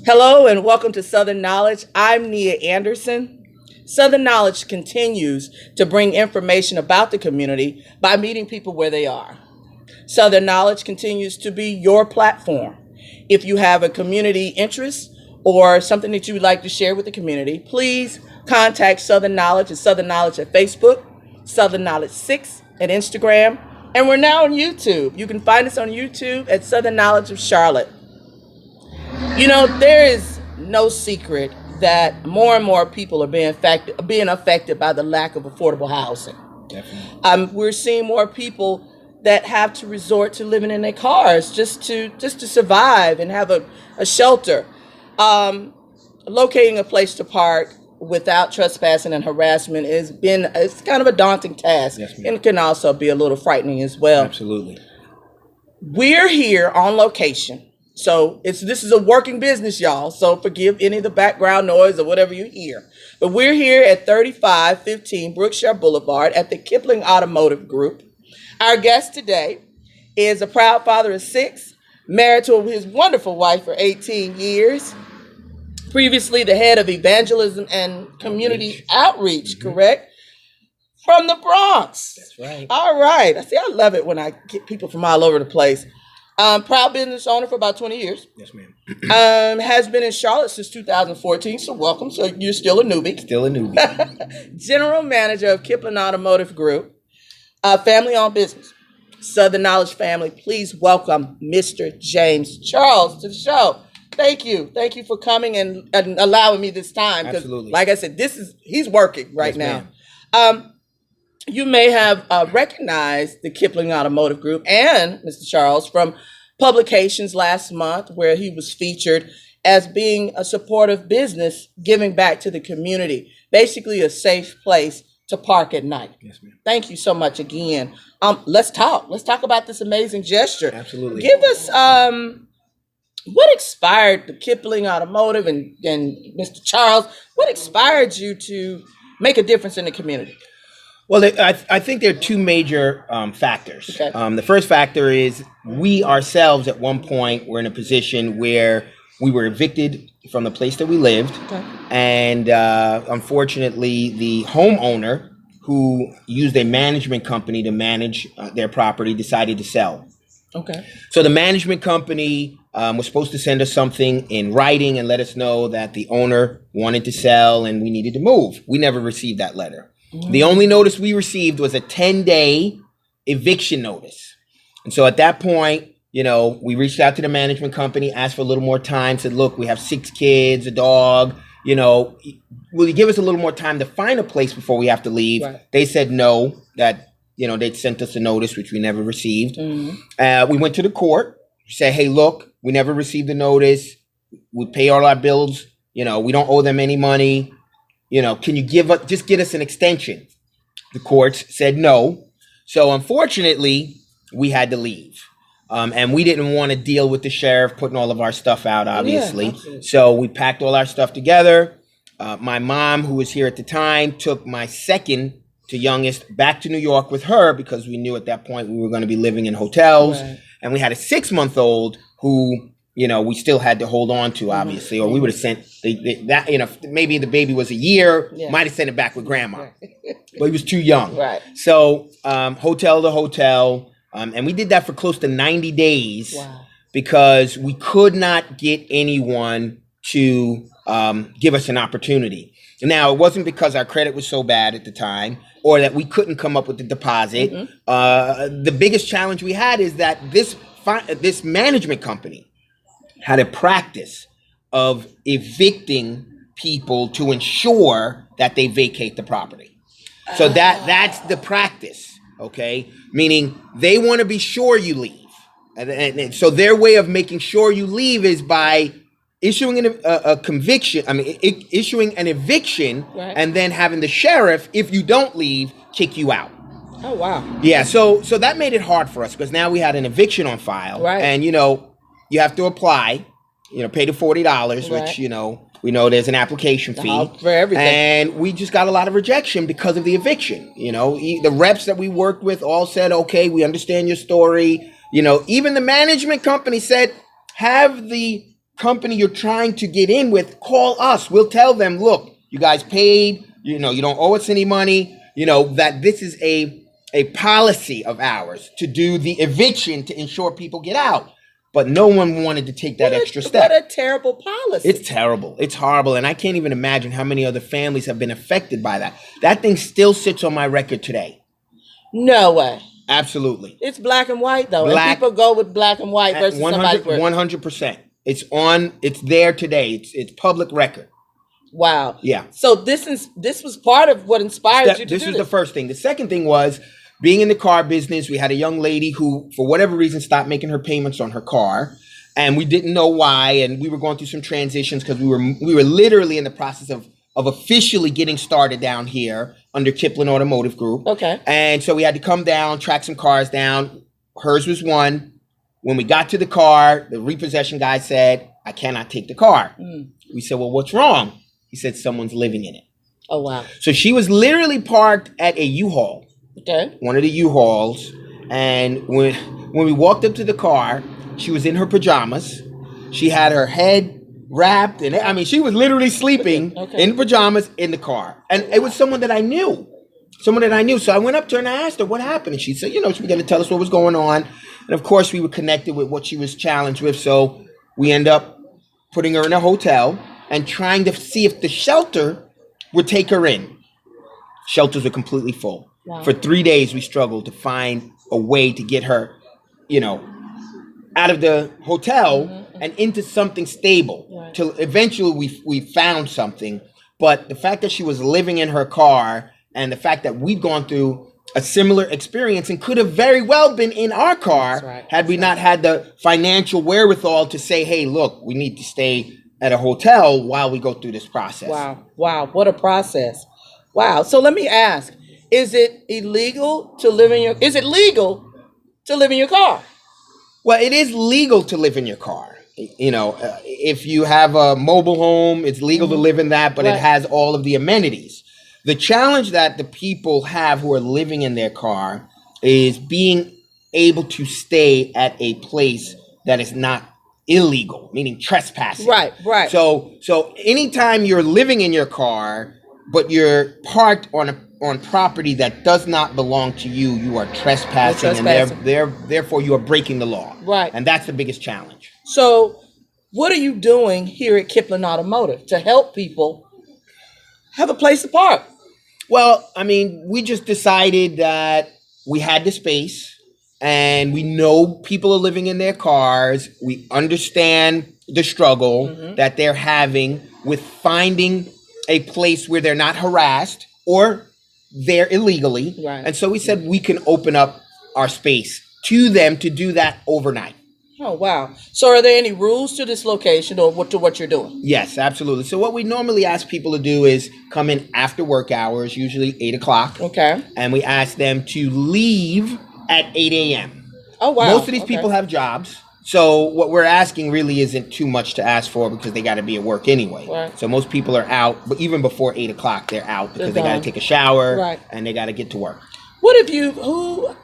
Hello and welcome to Southern Knowledge. I'm Nia Anderson. Southern Knowledge continues to bring information about the community by meeting people where they are. Southern Knowledge continues to be your platform. If you have a community interest or something that you would like to share with the community, please contact Southern Knowledge at Southern Knowledge at Facebook, Southern Knowledge 6 at Instagram, and we're now on YouTube. You can find us on YouTube at Southern Knowledge of Charlotte. You know, there is no secret that more and more people are being affected by the lack of affordable housing. Definitely. We're seeing more people that have to resort to living in their cars just to survive and have a shelter. Locating a place to park without trespassing and harassment it's kind of a daunting task. Yes, ma'am. And it can also be a little frightening as well. Absolutely. We're here on location. So this is a working business, y'all. So forgive any of the background noise or whatever you hear. But we're here at 3515 Brookshire Boulevard at the Kiplin Automotive Group. Our guest today is a proud father of 6, married to his wonderful wife for 18 years. Previously the head of evangelism and community outreach, correct? From the Bronx. That's right. All right. I love it when I get people from all over the place. Proud business owner for about 20 years. Yes, ma'am. Has been in Charlotte since 2014, so welcome. So you're still a newbie. Still a newbie. General manager of Kiplin Automotive Group, family-owned business. Southern Knowledge family, please welcome Mr. James Charles to the show. Thank you. Thank you for coming and allowing me this time. Absolutely. Like I said, he's working right Yes, now. ma'am. You may have recognized the Kiplin Automotive Group and Mr. Charles from publications last month where he was featured as being a supportive business giving back to the community, basically a safe place to park at night. Yes, ma'am. Thank you so much again. Let's talk. Let's talk about this amazing gesture. Absolutely. Give us what inspired the Kiplin Automotive and Mr. Charles, what inspired you to make a difference in the community? Well, I think there are two major factors. Okay. The first factor is we ourselves at one point were in a position where we were evicted from the place that we lived. Okay. And unfortunately, the homeowner who used a management company to manage their property decided to sell. Okay. So the management company was supposed to send us something in writing and let us know that the owner wanted to sell and we needed to move. We never received that letter. The only notice we received was a 10-day eviction notice. And so at that point, we reached out to the management company, asked for a little more time, said, look, we have 6 kids, a dog, will you give us a little more time to find a place before we have to leave? Right. They said no, that, they'd sent us a notice, which we never received. We went to the court, said, hey, look, we never received the notice. We pay all our bills. We don't owe them any money. Can you get us an extension? The courts said no. So unfortunately, we had to leave. And we didn't want to deal with the sheriff putting all of our stuff out, obviously. Yeah, so we packed all our stuff together. My mom, who was here at the time, took my second to youngest back to New York with her because we knew at that point we were going to be living in hotels. Right. And we had a 6-month-old who we still had to hold on to, obviously, or we would have sent that, maybe the baby was a year, might have sent it back with grandma, but he was too young. Right. So hotel to hotel, and we did that for close to 90 days. Wow. Because we could not get anyone to give us an opportunity. Now, it wasn't because our credit was so bad at the time or that we couldn't come up with the deposit. The biggest challenge we had is that this management company had a practice of evicting people to ensure that they vacate the property. So that's the practice, okay? Meaning they want to be sure you leave. And so their way of making sure you leave is by issuing a conviction, issuing an eviction, right, and then having the sheriff, if you don't leave, kick you out. Oh, wow. Yeah, so that made it hard for us because now we had an eviction on file. Right. And, you have to apply, pay the $40, right, which, we know there's an application fee. For everything. And we just got a lot of rejection because of the eviction. The reps that we worked with all said, okay, we understand your story. Even the management company said, have the company you're trying to get in with, call us. We'll tell them, look, you guys paid, you don't owe us any money, that this is a policy of ours to do the eviction to ensure people get out. But no one wanted to take that extra step. What a terrible policy. It's terrible. It's horrible. And I can't even imagine how many other families have been affected by that. That thing still sits on my record today. No way. Absolutely. It's black and white, though. Black, and people go with black and white versus 100%. It's there today. It's public record. Wow. Yeah. So this was part of what inspired you to do this. This was the first thing. The second thing was being in the car business. We had a young lady who, for whatever reason, stopped making her payments on her car, and we didn't know why. And we were going through some transitions because we were literally in the process of officially getting started down here under Kiplin Automotive Group. Okay. And so we had to come down, track some cars down. Hers was one. When we got to the car, the repossession guy said, "I cannot take the car." We said, "Well, what's wrong?" He said, "Someone's living in it." Oh, wow. So she was literally parked at a U-Haul. Okay. One of the U-Hauls. And when we walked up to the car, she was in her pajamas. She had her head wrapped. And she was literally sleeping in pajamas in the car. And it was someone that I knew. So I went up to her and I asked her what happened. And she said, she was going to tell us what was going on. And of course, we were connected with what she was challenged with. So we end up putting her in a hotel and trying to see if the shelter would take her in. Shelters were completely full. Wow. For 3 days, we struggled to find a way to get her, out of the hotel and into something stable. Right. Till eventually we found something. But the fact that she was living in her car and the fact that we'd gone through a similar experience and could have very well been in our car had we not had the financial wherewithal to say, hey, look, we need to stay at a hotel while we go through this process. Wow. What a process. Wow. So let me ask, is it legal to live in your car? Well, it is legal to live in your car. If you have a mobile home, it's legal to live in that, but it has all of the amenities. The challenge that the people have who are living in their car is being able to stay at a place that is not illegal, meaning trespassing. Right. So anytime you're living in your car, but you're parked on property that does not belong to you, you are trespassing. And therefore you are breaking the law. Right. And that's the biggest challenge. So what are you doing here at Kiplin Automotive to help people have a place to park? Well, we just decided that we had the space and we know people are living in their cars. We understand the struggle that they're having with finding a place where they're not harassed or they're illegally. Right. And so we said we can open up our space to them to do that overnight. Oh, wow. So are there any rules to this location or to what you're doing? Yes, absolutely. So what we normally ask people to do is come in after work hours, usually 8 o'clock. Okay. And we ask them to leave at 8 a.m. Oh, wow. Most of these people have jobs. So what we're asking really isn't too much to ask for because they got to be at work anyway. Right. So most people are out, but even before 8 o'clock, they're out because they got to take a shower and they got to get to work. Who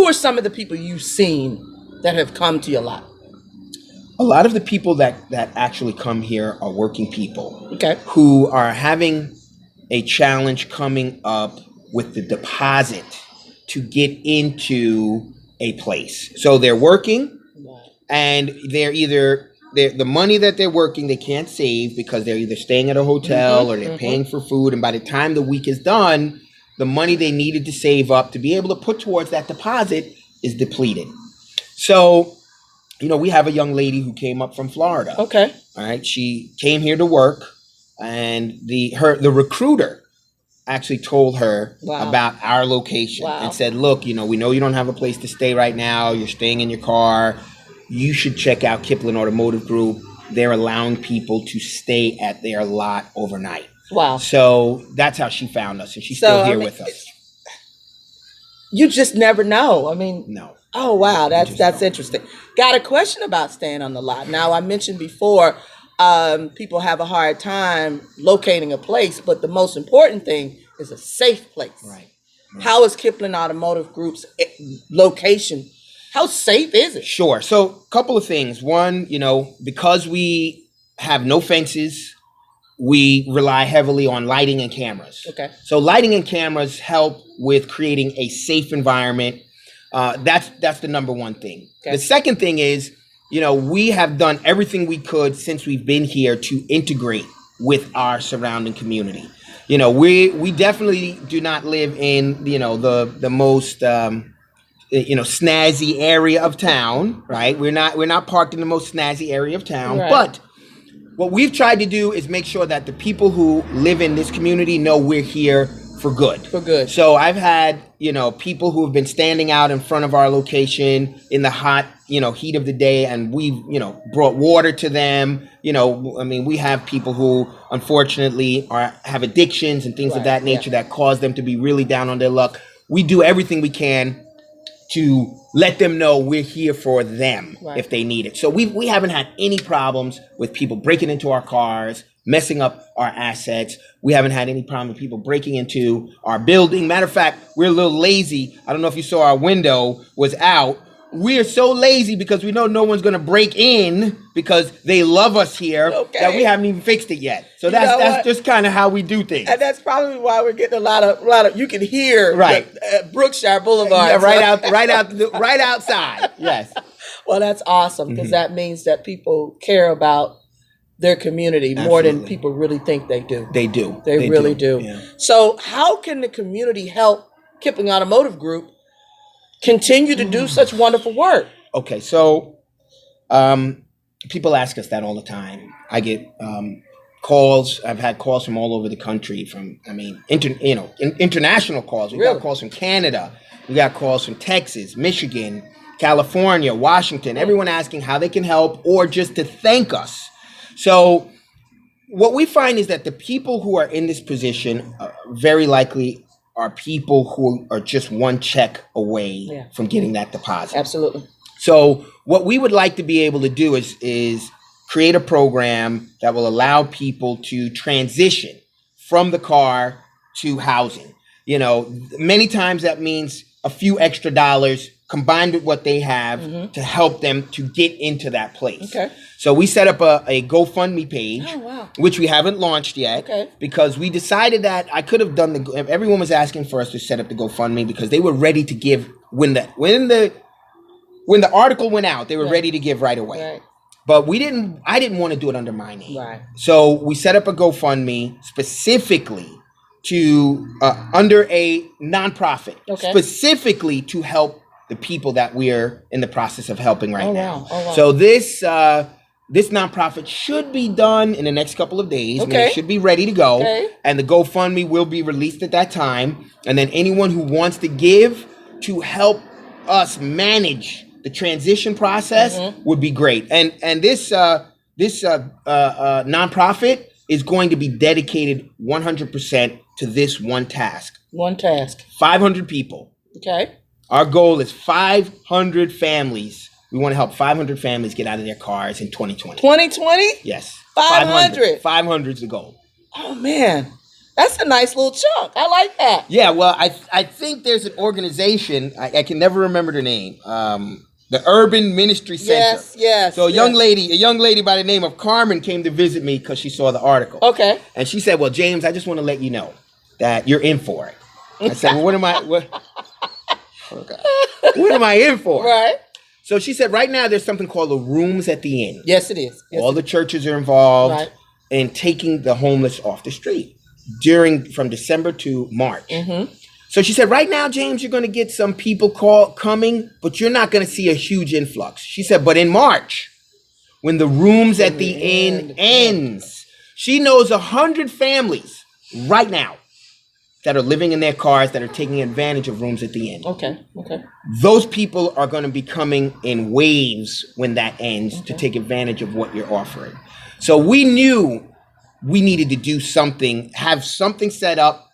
are some of the people you've seen that have come to your lot? A lot of the people that actually come here are working people. Okay. Who are having a challenge coming up with the deposit to get into a place. So they're working and the money that they're working, they can't save because they're either staying at a hotel or they're paying for food. And by the time the week is done, the money they needed to save up to be able to put towards that deposit is depleted. So, we have a young lady who came up from Florida. Okay. All right. She came here to work and the recruiter actually told her about our location and said, look, we know you don't have a place to stay right now. You're staying in your car. You should check out Kiplin Automotive Group. They're allowing people to stay at their lot overnight. Wow. So that's how she found us. And she's still here with us. You just never know. No. Oh, wow. That's interesting. Got a question about staying on the lot. Now, I mentioned before, people have a hard time locating a place, but the most important thing is a safe place. Right. How is Kiplin Automotive Group's location How safe is it? Sure. So, a couple of things. One, because we have no fences, we rely heavily on lighting and cameras. Okay. So, lighting and cameras help with creating a safe environment. That's the number one thing. Okay. The second thing is, we have done everything we could since we've been here to integrate with our surrounding community. We definitely do not live in, the most snazzy area of town, right? We're not parked in the most snazzy area of town, right. But what we've tried to do is make sure that the people who live in this community know we're here for good. For good. So I've had, people who have been standing out in front of our location in the hot, heat of the day, and we've, brought water to them. We have people who unfortunately have addictions and things right. of that nature that cause them to be really down on their luck. We do everything we can to let them know we're here for them right. if they need it. So we haven't had any problems with people breaking into our cars, messing up our assets. We haven't had any problem with people breaking into our building. Matter of fact, we're a little lazy. I don't know if you saw our window was out. We are so lazy because we know no one's going to break in because they love us here that we haven't even fixed it yet. So that's just kind of how we do things. And that's probably why we're getting a lot of you can hear right. Brookshire Boulevard. Yeah, right outside. Yes. Well, that's awesome because that means that people care about their community more than people really think they do. They do. They really do. Yeah. So how can the community help Kiplin Automotive Group continue to do such wonderful work? Okay, so people ask us that all the time. I get calls. I've had calls from all over the country. International calls. We got calls from Canada. We got calls from Texas, Michigan, California, Washington. Everyone asking how they can help or just to thank us. So what we find is that the people who are in this position very likely are people who are just one check away from getting that deposit. Absolutely. So what we would like to be able to do is create a program that will allow people to transition from the car to housing. Many times that means a few extra dollars combined with what they have to help them to get into that place. Okay. So we set up a GoFundMe page, which we haven't launched yet, because we decided that I could have done everyone was asking for us to set up the GoFundMe because they were ready to give when the article went out, they were ready to give right away. Right. But I didn't want to do it under my name. Right. So we set up a GoFundMe specifically to under a nonprofit, specifically to help the people that we're in the process of helping right now. Wow. So this nonprofit should be done in the next couple of days. Okay. It should be ready to go. And the GoFundMe will be released at that time. And then anyone who wants to give to help us manage the transition process would be great. And this nonprofit is going to be dedicated 100% to this one task. 500 people. Okay. Our goal is 500 families. We want to help 500 families get out of their cars in 2020. 2020? Yes. 500. 500 is the goal. Oh, man. That's a nice little chunk. I like that. Yeah, well, I think there's an organization. I can never remember the name. The Urban Ministry Center. Yes. So a young lady by the name of Carmen came to visit me because she saw the article. Okay. And she said, "Well, James, I just want to let you know that you're in for it." I said, "Well, what am I in for?" Right. So she said, right now there's something called the Rooms at the Inn. Yes, it is. All the churches are involved in taking the homeless off the street from December to March. So she said, right now, James, you're going to get some people coming, but you're not going to see a huge influx. She said, but in March, when the Rooms at the Inn ends, she knows 100 families right now that are living in their cars that are taking advantage of Rooms at the Inn. Okay. Those people are going to be coming in waves when that ends to take advantage of what you're offering. So we knew we needed to do something, have something set up,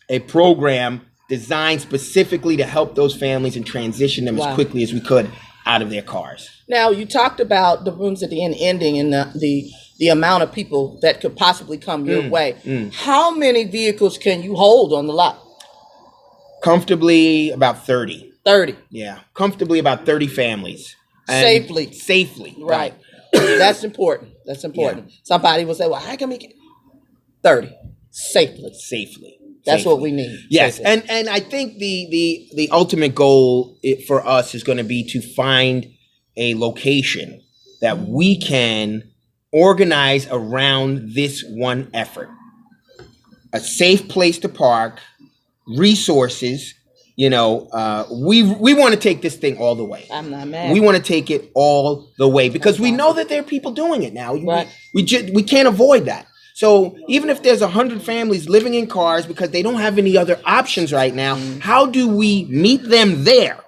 a program designed specifically to help those families and transition them as quickly as we could out of their cars. Now, you talked about the Rooms at the Inn ending and the amount of people that could possibly come your way. How many vehicles can you hold on the lot? Comfortably about 30. 30. Yeah, comfortably about 30 families. And Safely. Right. Right. That's important. That's important. Yeah. Somebody will say, well, how can we get 30 safely? Safely. That's what we need. Yes, Safely. and I think the ultimate goal for us is going to be to find a location that we can organize around this one effort. A safe place to park, resources. We want to take this thing all the way. I'm not mad. We want to take it all the way because we know that there are people doing it now. Right. We can't avoid that. So even if there's 100 families living in cars because they don't have any other options right now, how do we meet them there?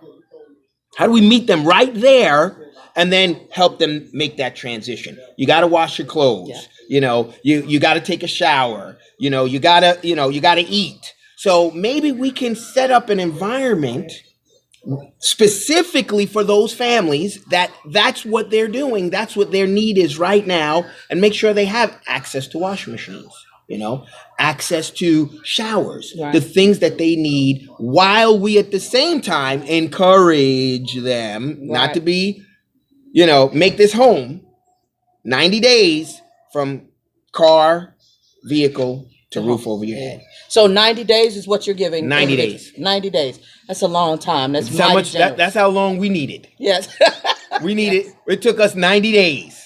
How do we meet them right there and then help them make that transition? You got to wash your clothes. Yeah. You got to take a shower. You got to eat. So maybe we can set up an environment specifically for those families that's what they're doing, that's what their need is right now, and make sure they have access to washing machines, access to showers, right. The things that they need, while we at the same time encourage them not to be, make this home 90 days from car, vehicle to roof over your head. So 90 days is what you're giving. 90 days. 90 days. That's a long time. That's that's how long we needed. Yes. We needed. It took us 90 days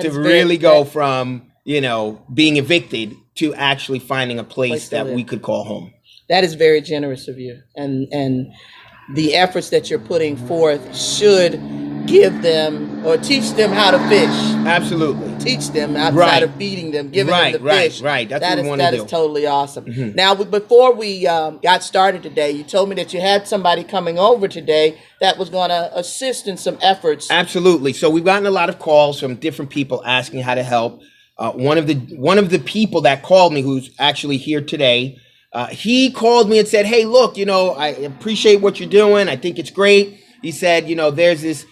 to really go from, being evicted to actually finding a place that we could call home. That is very generous of you. And the efforts that you're putting forth should give them or teach them how to fish. Absolutely. Teach them outside of feeding them, giving them the fish. Right. That's what we want to do. That is totally awesome. Mm-hmm. Now, before we got started today, you told me that you had somebody coming over today that was going to assist in some efforts. Absolutely. So we've gotten a lot of calls from different people asking how to help. One of the people that called me, who's actually here today, he called me and said, "Hey, look, I appreciate what you're doing. I think it's great." He said, there's this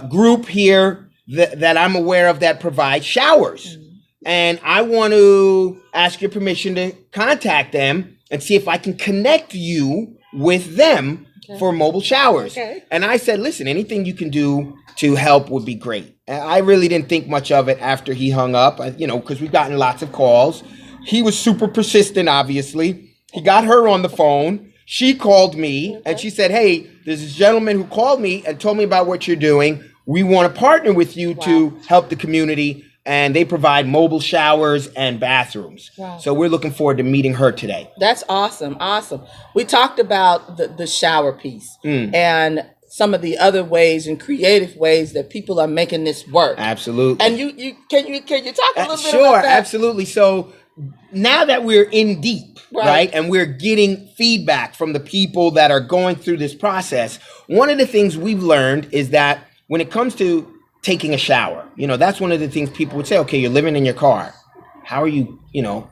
group here that I'm aware of that provides showers. Mm-hmm. And I want to ask your permission to contact them and see if I can connect you with them for mobile showers. Okay. And I said, listen, anything you can do to help would be great. And I really didn't think much of it after he hung up, because we've gotten lots of calls. He was super persistent, obviously. He got her on the phone. She called me and she said, hey, there's this gentleman who called me and told me about what you're doing. We want to partner with you to help the community. And they provide mobile showers and bathrooms. Wow. So we're looking forward to meeting her today. That's awesome. Awesome. We talked about the shower piece and some of the other ways and creative ways that people are making this work. Absolutely. And you can you talk a little bit sure, about that? Absolutely. So now that we're in deep, right, and we're getting feedback from the people that are going through this process, one of the things we've learned is that when it comes to taking a shower, that's one of the things people would say, okay, you're living in your car. How are you,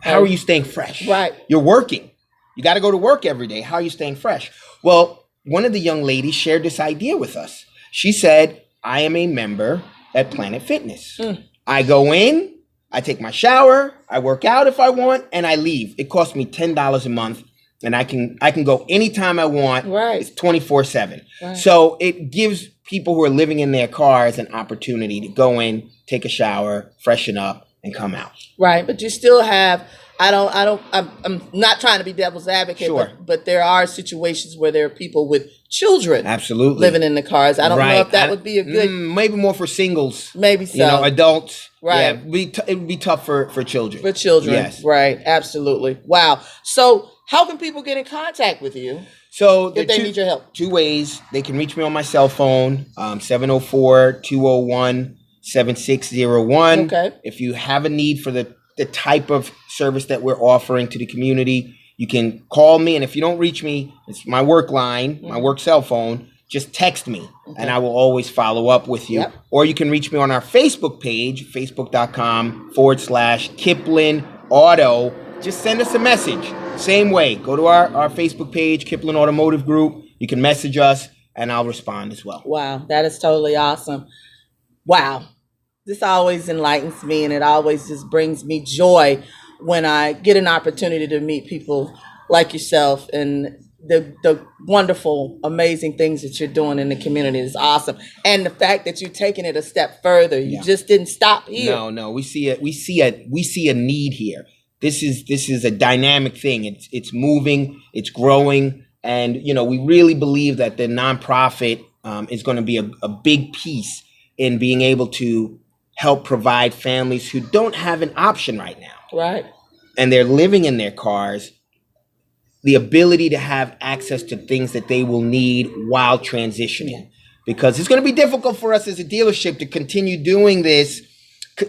how are you staying fresh? Right. You're working. You got to go to work every day. How are you staying fresh? Well, one of the young ladies shared this idea with us. She said, I am a member at Planet Fitness. I go in, I take my shower, I work out if I want, and I leave. It costs me $10 a month. And I can go anytime I want. Right. It's 24/7. Right. So it gives people who are living in their cars an opportunity to go in, take a shower, freshen up, and come out. Right. But you still have, I'm not trying to be devil's advocate, but there are situations where there are people with children absolutely living in the cars. I don't know if that would be a good. Maybe more for singles. Maybe so. Adults. Right. Yeah, it would be tough for children. For children. Yes. Right. Absolutely. Wow. So how can people get in contact with you? So if they need your help? 2 ways. They can reach me on my cell phone, 704-201-7601. Okay. If you have a need for the type of service that we're offering to the community, you can call me. And if you don't reach me, it's my work line, my work cell phone. Just text me, and I will always follow up with you. Yep. Or you can reach me on our Facebook page, facebook.com/Kiplin Auto. Just send us a message. Same way. Go to our Facebook page, Kiplin Automotive Group. You can message us, and I'll respond as well. Wow, that is totally awesome. Wow. This always enlightens me, and it always just brings me joy when I get an opportunity to meet people like yourself and the wonderful, amazing things that you're doing in the community is awesome. And the fact that you're taking it a step further, you just didn't stop here. No, we see a need here. This is a dynamic thing. It's moving, it's growing, and we really believe that the nonprofit is going to be a big piece in being able to help provide families who don't have an option right now. Right. And they're living in their cars, the ability to have access to things that they will need while transitioning. Because it's going to be difficult for us as a dealership to continue doing this,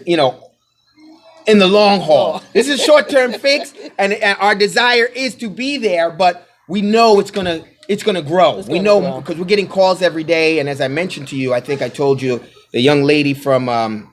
in the long haul. This is a short-term fix, and our desire is to be there, but we know it's gonna grow. We know because we're getting calls every day, and as I mentioned to you, I think I told you, the young lady from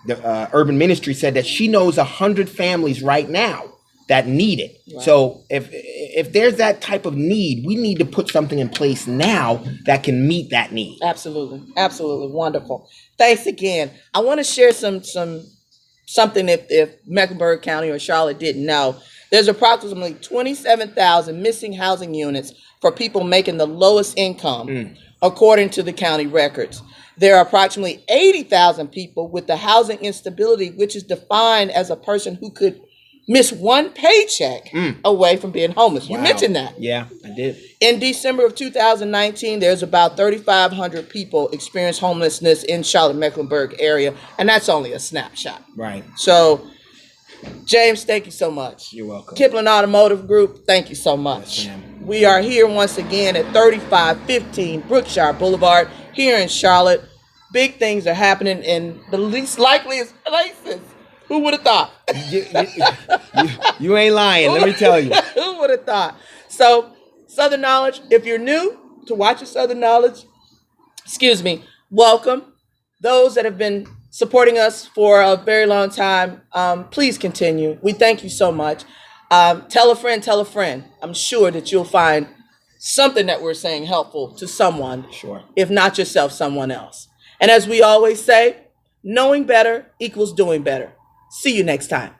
the urban ministry said that she knows 100 families right now that need it. Right. So if there's that type of need, we need to put something in place now that can meet that need. Absolutely. Absolutely. Wonderful. Thanks again. I want to share something if Mecklenburg County or Charlotte didn't know. There's approximately 27,000 missing housing units for people making the lowest income, according to the county records. There are approximately 80,000 people with the housing instability, which is defined as a person who could miss one paycheck away from being homeless. Wow. You mentioned that. Yeah, I did. In December of 2019, there's about 3,500 people experience homelessness in Charlotte-Mecklenburg area, and that's only a snapshot. Right. So, James, thank you so much. You're welcome. Kiplin Automotive Group, thank you so much. Yes, ma'am. We are here once again at 3515 Brookshire Boulevard here in Charlotte. Big things are happening in the least likeliest places. Who would have thought? You ain't lying, let me tell you. Who would have thought? So, Southern Knowledge, if you're new to watching Southern Knowledge, welcome. Those that have been supporting us for a very long time, please continue. We thank you so much. Tell a friend. I'm sure that you'll find something that we're saying helpful to someone. Sure. If not yourself, someone else. And as we always say, knowing better equals doing better. See you next time.